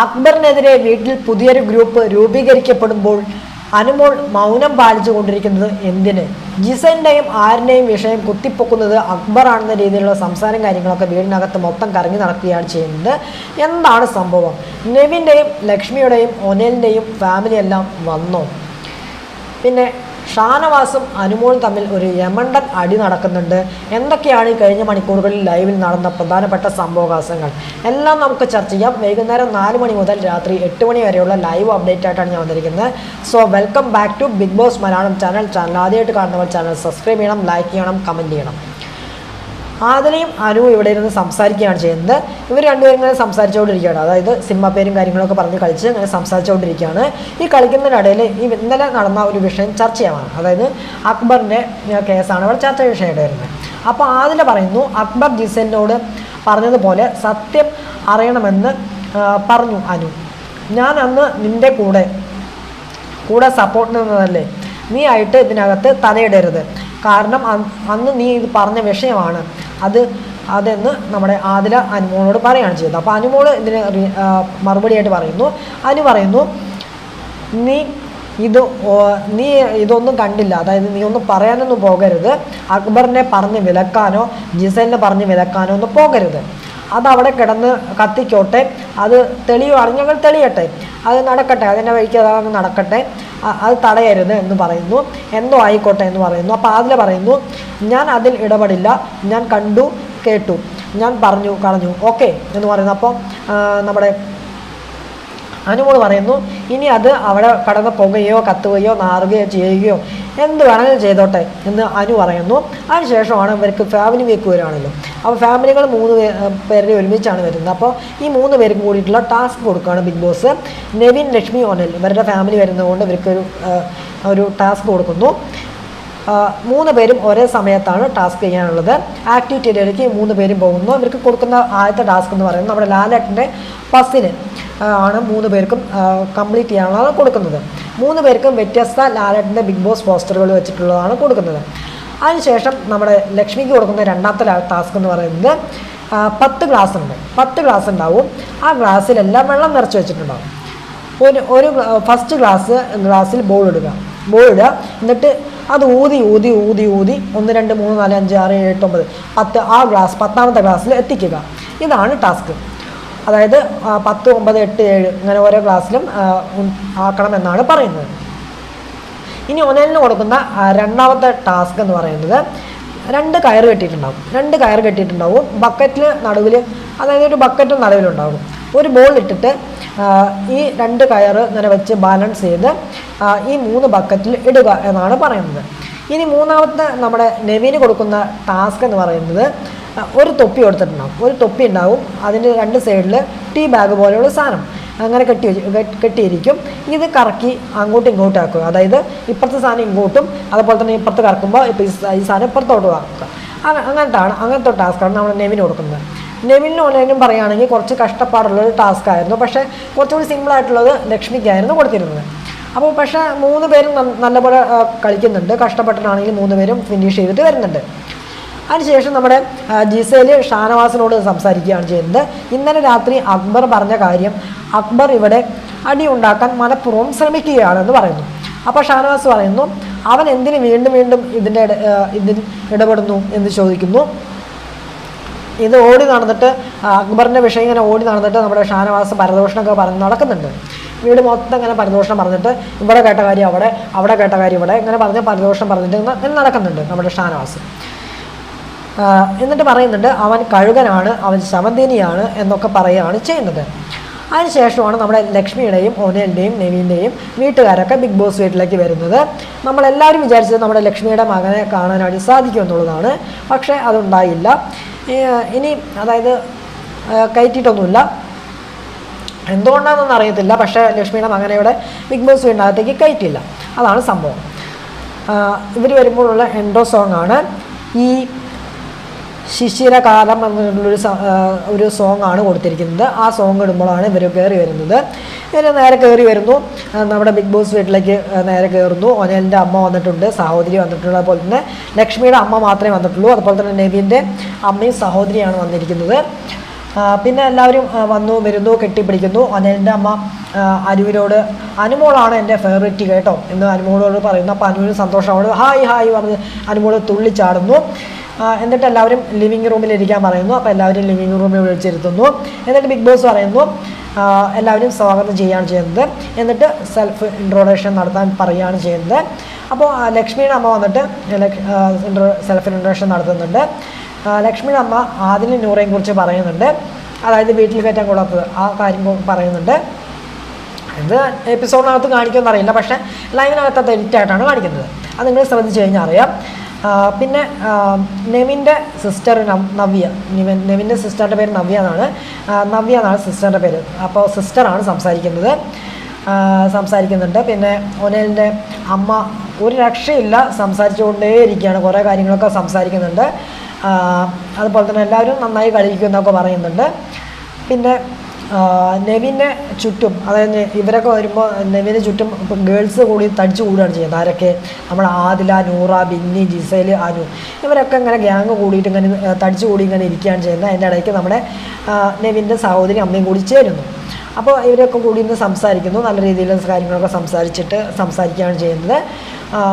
അക്ബറിനെതിരെ വീട്ടിൽ പുതിയൊരു ഗ്രൂപ്പ് രൂപീകരിക്കപ്പെടുമ്പോൾ അനുമോൾ മൗനം പാലിച്ചു കൊണ്ടിരിക്കുന്നത് എന്തിന്? ജിസന്റെയും ആരിനെയും വിഷയം കുത്തിപ്പൊക്കുന്നത് അക്ബറാണെന്ന രീതിയിലുള്ള സംസാരം കാര്യങ്ങളൊക്കെ വീടിനകത്ത് മൊത്തം കറങ്ങി നടക്കുകയാണ് ചെയ്യുന്നത്. എന്താണ് സംഭവം? നെവിൻ്റെയും ലക്ഷ്മിയുടെയും ഒനേലിൻ്റെയും ഫാമിലി എല്ലാം വന്നോ? പിന്നെ ഷാനവാസും അനുമോളും തമ്മിൽ ഒരു യമണ്ടൻ അടി നടക്കുന്നുണ്ട്. എന്തൊക്കെയാണ് ഈ കഴിഞ്ഞ മണിക്കൂറുകളിൽ ലൈവിൽ നടന്ന പ്രധാനപ്പെട്ട സംഭവവികാസങ്ങൾ എല്ലാം നമുക്ക് ചർച്ച ചെയ്യാം. വൈകുന്നേരം 4 മണി മുതൽ രാത്രി 8 മണി വരെയുള്ള ലൈവ് അപ്ഡേറ്റ് ആയിട്ടാണ് ഞാൻ വന്നിരിക്കുന്നത്. So welcome back to Bigg Boss Malayalam channel. ആദ്യമായിട്ട് കാണുന്നവർ ചാനൽ സബ്സ്ക്രൈബ് ചെയ്യണം, ലൈക്ക് ചെയ്യണം, കമൻറ്റ് ചെയ്യണം. ആദിലയും അനുവും ഇവിടെ ഇരുന്ന് സംസാരിക്കുകയാണ് ചെയ്യുന്നത്. ഇവർ രണ്ടുപേരും ഇങ്ങനെ സംസാരിച്ചുകൊണ്ടിരിക്കുകയാണ്. അതായത് സിനിമ പേരും കാര്യങ്ങളൊക്കെ പറഞ്ഞ് കളിച്ച് ഇങ്ങനെ സംസാരിച്ചുകൊണ്ടിരിക്കുകയാണ്. ഈ കളിക്കുന്നതിനിടയിൽ ഇന്നലെ നടന്ന ഒരു വിഷയം ചർച്ച ചെയ്യാനാണ്. അതായത് അക്ബറിൻ്റെ കേസാണ് ഇവിടെ ചർച്ച വിഷയമായിട്ട് വരുന്നത്. അപ്പോൾ ആദില പറയുന്നു, അക്ബർ ജിസലിനോട് പറഞ്ഞതുപോലെ സത്യം അറിയണമെന്ന് പറഞ്ഞു അനു. ഞാൻ അന്ന് നിൻ്റെ കൂടെ സപ്പോർട്ട് നിന്നതല്ലേ, നീ ആയിട്ട് ഇതിനകത്ത് തലയിടരുത്. കാരണം അന്ന് നീ ഇത് പറഞ്ഞ വിഷയമാണ് അതെന്ന് നമ്മുടെ ആദില അനുമോളോട് പറയുകയാണ് ചെയ്തത്. അപ്പോൾ അനുമോൾ ഇതിന് മറുപടിയായിട്ട് പറയുന്നു. അനു പറയുന്നു, നീ ഇതൊന്നും കണ്ടില്ല, അതായത് നീ ഒന്നും പറയാനൊന്നും പോകരുത്. അക്ബറിനെ പറഞ്ഞ് വിലക്കാനോ ജിസലിനെ പറഞ്ഞ് വിലക്കാനോ ഒന്നും പോകരുത്. അതവിടെ കിടന്ന് കത്തിക്കോട്ടെ, അത് തെളിയുവാണെങ്കിൽ ഞങ്ങൾ തെളിയട്ടെ, അത് നടക്കട്ടെ, അതിൻ്റെ വഴിക്ക് അതൊന്ന് നടക്കട്ടെ, അത് തടയരുത് എന്ന് പറയുന്നു. എന്തോ ആയിക്കോട്ടെ എന്ന് പറയുന്നു. അപ്പോൾ ആദില പറയുന്നു, ഞാൻ അതിൽ ഇടപെടില്ല, ഞാൻ കണ്ടു കേട്ടു, ഞാൻ കളഞ്ഞു ഓക്കെ എന്ന് പറയുന്നു. അപ്പോൾ നമ്മുടെ അനുമോൾ പറയുന്നു, ഇനി അത് അവിടെ കടന്ന് പുകയോ കത്തുകയോ നാറുകയോ ചെയ്യുകയോ എന്ത് വേണമെങ്കിലും ചെയ്തോട്ടെ എന്ന് അനു പറയുന്നു. അതിനുശേഷമാണ് ഇവർക്ക് ഫാമിലി വീക്ക് വരികയാണല്ലോ. അപ്പോൾ ഫാമിലികൾ 3 പേരുടെ ഒരുമിച്ചാണ് വരുന്നത്. അപ്പോൾ ഈ 3 പേർക്കും കൂടിയിട്ടുള്ള ടാസ്ക് കൊടുക്കുകയാണ് ബിഗ് ബോസ്. നെവിൻ, ലക്ഷ്മി, ഒനൽ ഇവരുടെ ഫാമിലി വരുന്നതുകൊണ്ട് ഇവർക്കൊരു ടാസ്ക് കൊടുക്കുന്നു. 3 പേരും ഒരേ സമയത്താണ് ടാസ്ക് ചെയ്യാനുള്ളത്. ആക്ടിവിറ്റി ഏരിയയിലേക്ക് 3 പേരും പോകുന്നു. ഇവർക്ക് കൊടുക്കുന്ന ആദ്യത്തെ ടാസ്ക് എന്ന് പറയുന്നത് നമ്മുടെ ലാലേട്ടൻ്റെ ബസ്സിന് ആണ് 3 പേർക്കും കംപ്ലീറ്റ് ചെയ്യാനുള്ളതാണ് കൊടുക്കുന്നത്. 3 പേർക്കും വ്യത്യസ്ത ലാലേട്ടൻ്റെ ബിഗ് ബോസ് പോസ്റ്ററുകൾ വെച്ചിട്ടുള്ളതാണ് കൊടുക്കുന്നത്. അതിനുശേഷം നമ്മുടെ ലക്ഷ്മിക്ക് കൊടുക്കുന്ന രണ്ടാമത്തെ ടാസ്ക് എന്ന് പറയുന്നത് 10 ഗ്ലാസ് ഉണ്ട്. 10 ഗ്ലാസ് ഉണ്ടാവും. ആ ഗ്ലാസ്സിലെല്ലാം വെള്ളം നിറച്ച് വെച്ചിട്ടുണ്ടാവും. ഒരു ഫസ്റ്റ് ഗ്ലാസ്സിൽ ബോൾ ഇടുക. എന്നിട്ട് അത് ഊതി 1 2 3 4 5 6 7 8 9 10 ആ ഗ്ലാസ് 10ാമത്തെ ഗ്ലാസ്സിൽ എത്തിക്കുക. ഇതാണ് ടാസ്ക്. അതായത് 10 9 8 7 ഇങ്ങനെ ഓരോ ഗ്ലാസ്സിലും ആക്കണം എന്നാണ് പറയുന്നത്. ഇനി ഒനലിന് കൊടുക്കുന്ന രണ്ടാമത്തെ ടാസ്ക് എന്ന് പറയുന്നത് 2 കയറ് കെട്ടിയിട്ടുണ്ടാവും. ബക്കറ്റിൽ നടുവിൽ, അതായത് ഒരു ബക്കറ്റ് നടുവിലുണ്ടാകും. ഒരു ബോൾ ഇട്ടിട്ട് ഈ 2 കയറ് ഇങ്ങനെ വെച്ച് ബാലൻസ് ചെയ്ത് ഈ 3 ബക്കറ്റിൽ ഇടുക എന്നാണ് പറയുന്നത്. ഇനി മൂന്നാമത്തെ നമ്മുടെ നെവിന് കൊടുക്കുന്ന ടാസ്ക് എന്ന് പറയുന്നത് ഒരു തൊപ്പി കൊടുത്തിട്ടുണ്ടാകും. ഒരു തൊപ്പി ഉണ്ടാവും, അതിൻ്റെ 2 സൈഡിൽ ടീ ബാഗ് പോലെയുള്ള സാധനം അങ്ങനെ കെട്ടിയിരിക്കും. ഇത് കറക്കി അങ്ങോട്ടും ഇങ്ങോട്ടും ആക്കുക. അതായത് ഇപ്പുറത്തെ സാധനം ഇങ്ങോട്ടും, അതുപോലെ തന്നെ ഇപ്പുറത്ത് കറക്കുമ്പോൾ ഈ സാധനം ഇപ്പുറത്തോട്ട് ആക്കുക. അങ്ങനത്തെ ടാസ്ക്കാണ് നമ്മൾ നെവിന് കൊടുക്കുന്നത്. നെവിനും ഒനലിനും പറയുകയാണെങ്കിൽ കുറച്ച് കഷ്ടപ്പാടുള്ളൊരു ടാസ്ക് ആയിരുന്നു. പക്ഷേ കുറച്ചുകൂടി സിമ്പിളായിട്ടുള്ളത് ലക്ഷ്മിക്കായിരുന്നു കൊടുത്തിരുന്നത്. അപ്പോൾ പക്ഷേ 3 പേരും നല്ലപോലെ കളിക്കുന്നുണ്ട്. കഷ്ടപ്പെട്ടിട്ടാണെങ്കിൽ 3 പേരും ഫിനിഷ് ചെയ്തിട്ട് വരുന്നുണ്ട്. അതിനുശേഷം നമ്മുടെ ജിസേൽ ഷാനവാസിനോട് സംസാരിക്കുകയാണ് ചെയ്യുന്നത്. ഇന്നലെ രാത്രി അക്ബർ പറഞ്ഞ കാര്യം, അക്ബർ ഇവിടെ അടി ഉണ്ടാക്കാൻ മനഃപൂർവ്വം ശ്രമിക്കുകയാണെന്ന് പറയുന്നു. അപ്പോൾ ഷാനവാസ് പറയുന്നു, അവൻ എന്തിന് വീണ്ടും ഇതിൽ ഇടപെടുന്നു എന്ന് ചോദിക്കുന്നു. ഇത് ഓടി നടന്നിട്ട് അക്ബറിൻ്റെ വിഷയം ഇങ്ങനെ ഓടി നടന്നിട്ട് നമ്മുടെ ഷാനവാസ് പരദോഷണമൊക്കെ പറഞ്ഞ് നടക്കുന്നുണ്ട്. വീട് മൊത്തം ഇങ്ങനെ പരദോഷണം പറഞ്ഞിട്ട് ഇവിടെ കേട്ട കാര്യം അവിടെ കേട്ട കാര്യം ഇവിടെ ഇങ്ങനെ പറഞ്ഞ് പരദോഷണം പറഞ്ഞിട്ട് നടക്കുന്നുണ്ട് നമ്മുടെ ഷാനവാസ്. എന്നിട്ട് പറയുന്നുണ്ട്, അവൻ കഴുകനാണ്, അവൻ ശവന്തീനിയാണ് എന്നൊക്കെ പറയുകയാണ് ചെയ്യുന്നത്. അതിനുശേഷമാണ് നമ്മുടെ ലക്ഷ്മിയുടെയും ഒനലിൻ്റെയും നെവിൻ്റെയും വീട്ടുകാരൊക്കെ ബിഗ് ബോസ് വീട്ടിലേക്ക് വരുന്നത്. നമ്മളെല്ലാവരും വിചാരിച്ചത് നമ്മുടെ ലക്ഷ്മിയുടെ മകനെ കാണാനായിട്ട് സാധിക്കുമെന്നുള്ളതാണ്. പക്ഷേ അതുണ്ടായില്ല. ഇനി അതായത് കയറ്റിയിട്ടൊന്നുമില്ല, എന്തുകൊണ്ടാണെന്നൊന്നും അറിയത്തില്ല. പക്ഷേ ലക്ഷ്മിയുടെ മകനെ ഇവിടെ ബിഗ് ബോസ് വീടിനകത്തേക്ക് കയറ്റിയില്ല. അതാണ് സംഭവം. ഇവർ വരുമ്പോഴുള്ള എൻഡോ സോങ് ആണ് ഈ ശിശിരകാലം എന്നുള്ളൊരു സോങ് ആണ് കൊടുത്തിരിക്കുന്നത്. ആ സോങ് ഇടുമ്പോഴാണ് ഇവർ കയറി വരുന്നത്. ഇവർ നേരെ കയറി വരുന്നു, നമ്മുടെ ബിഗ് ബോസ് വീട്ടിലേക്ക് നേരെ കയറുന്നു. ഒനലിൻ്റെ അമ്മ വന്നിട്ടുണ്ട്, സഹോദരി വന്നിട്ടുള്ള, അതുപോലെ തന്നെ ലക്ഷ്മിയുടെ അമ്മ മാത്രമേ വന്നിട്ടുള്ളൂ. അതുപോലെ തന്നെ നെവിൻ്റെ അമ്മയും സഹോദരിയാണ് വന്നിരിക്കുന്നത്. പിന്നെ എല്ലാവരും വന്നു വരുന്നു, കെട്ടിപ്പിടിക്കുന്നു. ഒനേലിൻ്റെ അമ്മ അനുവിനോട്, അനുമോളാണ് എൻ്റെ ഫേവറേറ്റ് കേട്ടോ എന്ന് അനുമോളോട് പറയുന്നു. അപ്പോൾ അനുവിന് സന്തോഷമാണ്, ഹായ് ഹായ് പറഞ്ഞ് അനുമോള് തുള്ളിച്ചാടുന്നു. എന്നിട്ട് എല്ലാവരും ലിവിങ് റൂമിൽ ഇരിക്കാൻ പറയുന്നു. അപ്പോൾ എല്ലാവരും ലിവിങ് റൂമിൽ വിളിച്ചിരുത്തുന്നു. എന്നിട്ട് ബിഗ് ബോസ് പറയുന്നു എല്ലാവരും സ്വാഗതം ചെയ്യുകയാണ് ചെയ്യുന്നത്. എന്നിട്ട് സെൽഫ് ഇൻട്രൊഡക്ഷൻ നടത്താൻ പറയുകയാണ് ചെയ്യുന്നത്. അപ്പോൾ ലക്ഷ്മിയുടെ അമ്മ വന്നിട്ട് സെൽഫ് ഇൻട്രൊഡക്ഷൻ നടത്തുന്നുണ്ട്. ലക്ഷ്മിയുടെ അമ്മ ആദിലും നൂറയും കുറിച്ച് പറയുന്നുണ്ട്. അതായത് വീട്ടിൽ കയറ്റാൻ കൊള്ളാത്തത്, ആ കാര്യം പറയുന്നുണ്ട്. ഇത് എപ്പിസോഡിനകത്ത് കാണിക്കുമെന്ന് അറിയില്ല, പക്ഷേ ലൈവിനകത്ത് അത് എഡിറ്റായിട്ടാണ് കാണിക്കുന്നത്. അത് നിങ്ങൾ ശ്രദ്ധിച്ച് കഴിഞ്ഞാൽ അറിയാം. പിന്നെ നെവിൻ്റെ സിസ്റ്റർ നവ്യ, നെവിൻ്റെ സിസ്റ്ററിൻ്റെ പേര് നവ്യ എന്നാണ് സിസ്റ്ററിൻ്റെ പേര്. അപ്പോൾ സിസ്റ്ററാണ് സംസാരിക്കുന്നുണ്ട്. പിന്നെ ഒനേലിൻ്റെ അമ്മ ഒരു രക്ഷയില്ല, സംസാരിച്ചുകൊണ്ടേയിരിക്കുകയാണ്, കുറേ കാര്യങ്ങളൊക്കെ സംസാരിക്കുന്നുണ്ട്. അതുപോലെ തന്നെ എല്ലാവരും നന്നായി കളിക്കുമെന്നൊക്കെ പറയുന്നുണ്ട്. പിന്നെ നെവിനെ ചുറ്റും, അതായത് ഇവരൊക്കെ വരുമ്പോൾ നെവിന് ചുറ്റും ഗേൾസ് കൂടി തടിച്ചു കൂടുകയാണ് ചെയ്യുന്നത്. ആരൊക്കെ? നമ്മൾ ആദില, നൂറ, ബിന്നി, ജിസേൽ, അനു, ഇവരൊക്കെ ഇങ്ങനെ ഗ്യാങ് കൂടിയിട്ട് ഇങ്ങനെ തടിച്ചു കൂടി ഇങ്ങനെ ഇരിക്കുകയാണ് ചെയ്യുന്നത്. അതിൻ്റെ ഇടയ്ക്ക് നമ്മുടെ നെവിൻ്റെ സഹോദരി അമ്മയും കൂടി ചേരുന്നു. അപ്പോൾ ഇവരൊക്കെ കൂടി ഇന്ന് സംസാരിക്കുന്നു, നല്ല രീതിയിലുള്ള കാര്യങ്ങളൊക്കെ സംസാരിക്കുകയാണ് ചെയ്യുന്നത്.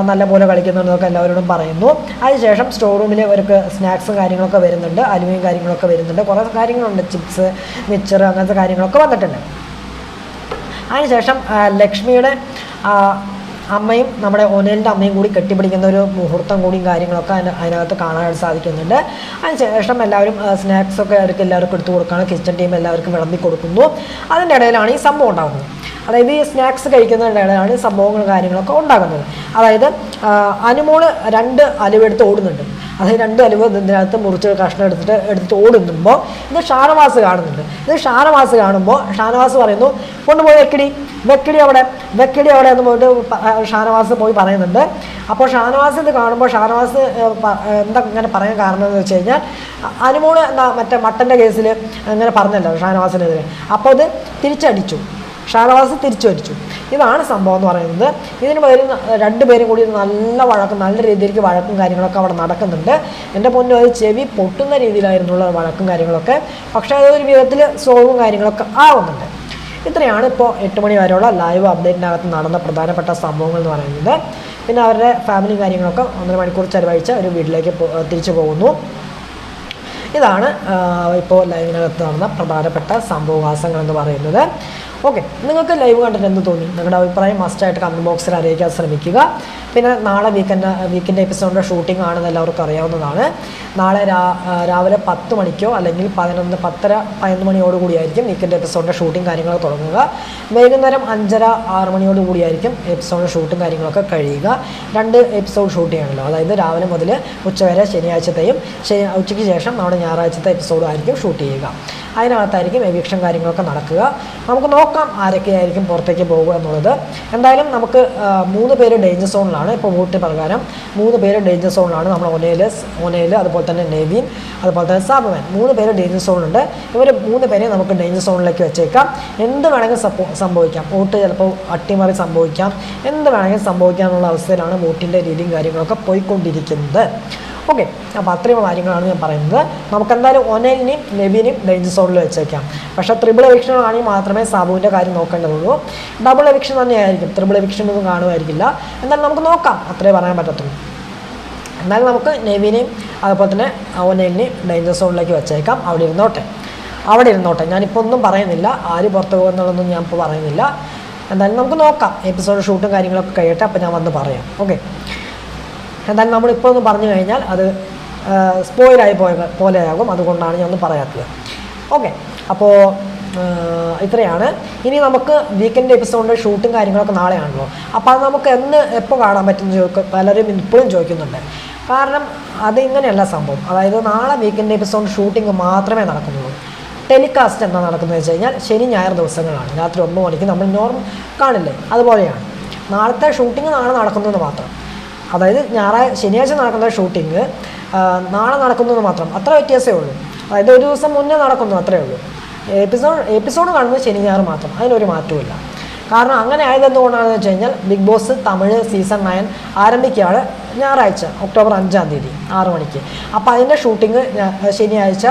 നല്ലപോലെ കളിക്കുന്നുണ്ടെന്നൊക്കെ എല്ലാവരോടും പറയുന്നു. അതിനുശേഷം സ്റ്റോർ റൂമിൽ അവർക്ക് സ്നാക്സും കാര്യങ്ങളൊക്കെ വരുന്നുണ്ട്, അലുവയും കാര്യങ്ങളൊക്കെ വരുന്നുണ്ട്, കുറേ കാര്യങ്ങളുണ്ട്, ചിപ്സ്, മിച്ചർ, അങ്ങനത്തെ കാര്യങ്ങളൊക്കെ വന്നിട്ടുണ്ട്. അതിനുശേഷം ലക്ഷ്മിയുടെ അമ്മയും നമ്മുടെ ഒനേലിൻ്റെ അമ്മയും കൂടി കെട്ടിപ്പിടിക്കുന്ന ഒരു മുഹൂർത്തം കൂടിയും കാര്യങ്ങളൊക്കെ അതിനകത്ത് കാണാനായിട്ട് സാധിക്കുന്നുണ്ട്. അതിനുശേഷം എല്ലാവരും സ്നാക്സൊക്കെ എല്ലാവർക്കും എടുത്തു കൊടുക്കുകയാണ്. കിച്ചൺ ടീം എല്ലാവർക്കും വിളമ്പി കൊടുക്കുന്നു. അതിൻ്റെ ഇടയിലാണ് ഈ സംഭവം ഉണ്ടാകുന്നത്. അതായത് ഈ സ്നാക്സ് കഴിക്കുന്നതിൻ്റെ ഇടയിലാണ് സംഭവങ്ങളും കാര്യങ്ങളൊക്കെ ഉണ്ടാകുന്നത്. അതായത് അനുമോള് 2 അലുവ എടുത്ത് ഓടുന്നുണ്ട്. അതായത് 2 അലുവ ഇതിനകത്ത് മുറിച്ച് കഷ്ണം എടുത്തിട്ട് ഓടുമ്പോൾ ഇത് ഷാനവാസ് കാണുന്നുണ്ട്. ഇത് ഷാനവാസ് കാണുമ്പോൾ ഷാനവാസ് പറയുന്നു, കൊണ്ടുപോയി വെക്കിടി അവിടെ എന്ന് പോയിട്ട് ഷാനവാസ് പോയി പറയുന്നുണ്ട്. അപ്പോൾ ഷാനവാസ് ഇത് കാണുമ്പോൾ ഷാനവാസ് എന്താ ഇങ്ങനെ പറയാൻ കാരണം എന്ന് വെച്ച് കഴിഞ്ഞാൽ, അനുമോള് മറ്റേ മട്ടൻ്റെ കേസിൽ അങ്ങനെ പറഞ്ഞല്ലോ ഷാനവാസിനെതിരെ, അപ്പോൾ അത് തിരിച്ചടിച്ചു, ഷാനവാസ് തിരിച്ചു. ഇതാണ് സംഭവം എന്ന് പറയുന്നത്. ഇതിന് പകരം 2 പേരും കൂടി നല്ല രീതിയിലേക്ക് വഴക്കും കാര്യങ്ങളൊക്കെ അവിടെ നടക്കുന്നുണ്ട്. എൻ്റെ പൊന്നും, അത് ചെവി പൊട്ടുന്ന രീതിയിലായിരുന്നുള്ള വഴക്കും കാര്യങ്ങളൊക്കെ, പക്ഷേ അതൊരു വിധത്തിൽ സോൾവും കാര്യങ്ങളൊക്കെ ആവുന്നുണ്ട്. ഇത്രയാണ് ഇപ്പോൾ 8 മണി വരെയുള്ള ലൈവ് അപ്ഡേറ്റിനകത്ത് നടന്ന പ്രധാനപ്പെട്ട സംഭവങ്ങൾ എന്ന് പറയുന്നത്. പിന്നെ അവരുടെ ഫാമിലി കാര്യങ്ങളൊക്കെ 1.5 മണിക്കൂർ ചെലവഴിച്ച് ഒരു വീട്ടിലേക്ക് തിരിച്ചു പോകുന്നു. ഇതാണ് ഇപ്പോൾ ലൈവിനകത്ത് നടന്ന പ്രധാനപ്പെട്ട സംഭവവാസങ്ങൾ എന്ന് പറയുന്നത്. ഓക്കെ, നിങ്ങൾക്ക് ലൈവ് കണ്ടിട്ട് എന്ത് തോന്നി? നിങ്ങളുടെ അഭിപ്രായം മസ്റ്റായിട്ട് കമൻറ്റ് ബോക്സിൽ അറിയിക്കാൻ ശ്രമിക്കുക. പിന്നെ നാളെ വീക്കെൻഡ് എപ്പിസോഡിൻ്റെ ഷൂട്ടിംഗ് ആണെന്ന് എല്ലാവർക്കും അറിയാവുന്നതാണ്. നാളെ രാവിലെ 10 മണിക്കോ അല്ലെങ്കിൽ 11, 10:30, 11 മണിയോടുകൂടിയായിരിക്കും വീക്കെൻഡ് എപ്പിസോഡിൻ്റെ ഷൂട്ടിംഗ് കാര്യങ്ങളൊക്കെ തുടങ്ങുക. വൈകുന്നേരം 5:30, 6 മണിയോടുകൂടിയായിരിക്കും എപ്പിസോഡിൻ്റെ ഷൂട്ടും കാര്യങ്ങളൊക്കെ കഴിയുക. 2 എപ്പിസോഡ് ഷൂട്ട് ചെയ്യണമല്ലോ, അതായത് രാവിലെ മുതൽ ഉച്ചവരെ ശനിയാഴ്ചത്തെയും ഉച്ചയ്ക്ക് ശേഷം നമ്മുടെ ഞായറാഴ്ചത്തെ എപ്പിസോഡും ആയിരിക്കും ഷൂട്ട് ചെയ്യുക. അതിനകത്തായിരിക്കും എവിക്ഷൻ കാര്യങ്ങളൊക്കെ നടക്കുക. നമുക്ക് നോക്കാം ആരൊക്കെയായിരിക്കും പുറത്തേക്ക് പോകുക എന്നുള്ളത്. എന്തായാലും നമുക്ക് 3 പേര് ഡേഞ്ചർ സോണിലാണ്. ഇപ്പോൾ വോട്ട് പ്രകാരം 3 പേര് ഡേഞ്ചർ സോണിലാണ്. നമ്മൾ ഒനേൽ, അതുപോലെ തന്നെ നെവിൻ, അതുപോലെ തന്നെ സാബുമാൻ, 3 പേര് ഡേഞ്ചർ സോണിലുണ്ട്. ഇവർ 3 പേരെ നമുക്ക് ഡേഞ്ചർ സോണിലേക്ക് വെച്ചേക്കാം. എന്ത് വേണമെങ്കിൽ സംഭവിക്കാം. വോട്ട് ചിലപ്പോൾ അട്ടിമറി സംഭവിക്കാം, എന്ത് വേണമെങ്കിൽ സംഭവിക്കാനുള്ള അവസ്ഥയിലാണ് വോട്ടിൻ്റെ രീതിയും കാര്യങ്ങളൊക്കെ പോയിക്കൊണ്ടിരിക്കുന്നത്. ഓക്കെ, അപ്പോൾ അത്രയും കാര്യങ്ങളാണ് ഞാൻ പറയുന്നത്. നമുക്കെന്തായാലും ഒനേലിനെയും നെവിനെയും ഡേഞ്ചർ സോണിൽ വെച്ചേക്കാം. പക്ഷേ ട്രിപ്പിൾ എവിക്ഷൻ ആണെങ്കിൽ മാത്രമേ സാബുവിൻ്റെ കാര്യം നോക്കേണ്ടതുള്ളൂ. ഡബിൾ എവിക്ഷൻ തന്നെയായിരിക്കും, ട്രിപ്പിൾ എവിക്ഷൻ ഒന്നും കാണുമായിരിക്കില്ല. എന്തായാലും നമുക്ക് നോക്കാം, അത്രേ പറയാൻ പറ്റത്തുള്ളൂ. എന്നാലും നമുക്ക് നെവിനെയും അതുപോലെ തന്നെ ഒനേലിനെയും ഡേഞ്ചർ സോണിലേക്ക് വെച്ചേക്കാം. അവിടെ ഇരുന്നോട്ടെ. ഞാനിപ്പോൾ ഒന്നും പറയുന്നില്ല, ആര് പുറത്ത് പോകുന്നുള്ളതൊന്നും ഞാൻ ഇപ്പോൾ പറയുന്നില്ല. എന്തായാലും നമുക്ക് നോക്കാം, എപ്പിസോഡ് ഷൂട്ടും കാര്യങ്ങളൊക്കെ കഴിയട്ടെ, അപ്പോൾ ഞാൻ വന്ന് പറയാം. ഓക്കെ, എന്തായാലും നമ്മളിപ്പോൾ ഒന്ന് പറഞ്ഞു കഴിഞ്ഞാൽ അത് സ്പോയിലായി പോലെയാകും, അതുകൊണ്ടാണ് ഞാൻ ഒന്നും പറയാത്തത്. ഓക്കെ, അപ്പോൾ ഇത്രയാണ്. ഇനി നമുക്ക് വീക്കെൻഡ് എപ്പിസോഡിൻ്റെ ഷൂട്ടും കാര്യങ്ങളൊക്കെ നാളെയാണല്ലോ. അപ്പോൾ അത് നമുക്ക് എപ്പോൾ കാണാൻ പറ്റുമെന്ന് പലരും ഇപ്പോഴും ചോദിക്കുന്നുണ്ട്. കാരണം അത് ഇങ്ങനെയല്ല സംഭവം. അതായത് നാളെ വീക്കെൻഡ് എപ്പിസോഡ് ഷൂട്ടിംഗ് മാത്രമേ നടക്കുന്നുള്ളൂ. ടെലികാസ്റ്റ് എന്താ നടക്കുന്നത് വെച്ച് കഴിഞ്ഞാൽ ശനി ഞായർ ദിവസങ്ങളാണ്. രാത്രി 9 മണിക്ക് നമ്മൾ കാണില്ലേ, അതുപോലെയാണ്. നാളത്തെ ഷൂട്ടിംഗ് നാളെ നടക്കുന്നതെന്ന് മാത്രം. അതായത് ശനിയാഴ്ച നടക്കുന്ന ഷൂട്ടിംഗ് നാളെ നടക്കുന്നതെന്ന് മാത്രം, അത്ര വ്യത്യാസമേ ഉള്ളൂ. അതായത് ഒരു ദിവസം മുന്നേ നടക്കുന്നു, അത്രയേ ഉള്ളൂ. എപ്പിസോഡ് കാണുന്നത് ശനി ഞായർ മാത്രം, അതിനൊരു മാറ്റവുമില്ല. കാരണം അങ്ങനെ ആയതെന്തുകൊണ്ടാണെന്ന് വെച്ച് കഴിഞ്ഞാൽ ബിഗ് ബോസ് തമിഴ് സീസൺ 9 ആരംഭിക്കുകയാണ് ഞായറാഴ്ച ഒക്ടോബർ 5-ാം തീയതി 6 മണിക്ക്. അപ്പോൾ അതിൻ്റെ ഷൂട്ടിംഗ് ശനിയാഴ്ച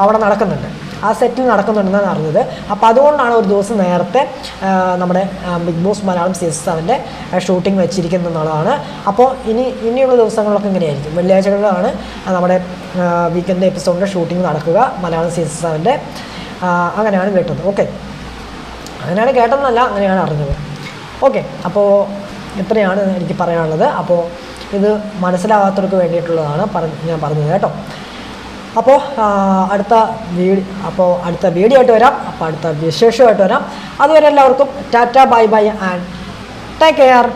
അവിടെ നടക്കുന്നുണ്ട്. ആ സെറ്റിൽ നടക്കുന്നുണ്ടെന്നാണ് അറിഞ്ഞത്. അപ്പോൾ അതുകൊണ്ടാണ് ഒരു ദിവസം നേരത്തെ നമ്മുടെ ബിഗ് ബോസ് മലയാളം സീസൺ 7ൻ്റെ ഷൂട്ടിംഗ് വെച്ചിരിക്കുന്നത് എന്നുള്ളതാണ്. അപ്പോൾ ഇനിയുള്ള ദിവസങ്ങളിലൊക്കെ ഇങ്ങനെയായിരിക്കും. വെള്ളിയാഴ്ചകളിലാണ് നമ്മുടെ വീക്കെൻഡ് എപ്പിസോഡിൻ്റെ ഷൂട്ടിംഗ് നടക്കുക മലയാളം സീസൺ 7ൻ്റെ. അങ്ങനെയാണ് കേട്ടത്. ഓക്കെ, അങ്ങനെയാണ് കേട്ടതെന്നല്ല, അങ്ങനെയാണ് അറിഞ്ഞത്. ഓക്കെ, അപ്പോൾ ഇത്രയാണ് എനിക്ക് പറയാനുള്ളത്. അപ്പോൾ ഇത് മനസ്സിലാകാത്തവർക്ക് വേണ്ടിയിട്ടുള്ളതാണ് ഞാൻ പറഞ്ഞത് കേട്ടോ. അപ്പോൾ അടുത്ത വീഡിയോ ആയിട്ട് വരാം. അപ്പോൾ അടുത്ത വിശേഷമായിട്ട് വരാം. അതുവരെ എല്ലാവർക്കും Tata, bye bye and take care.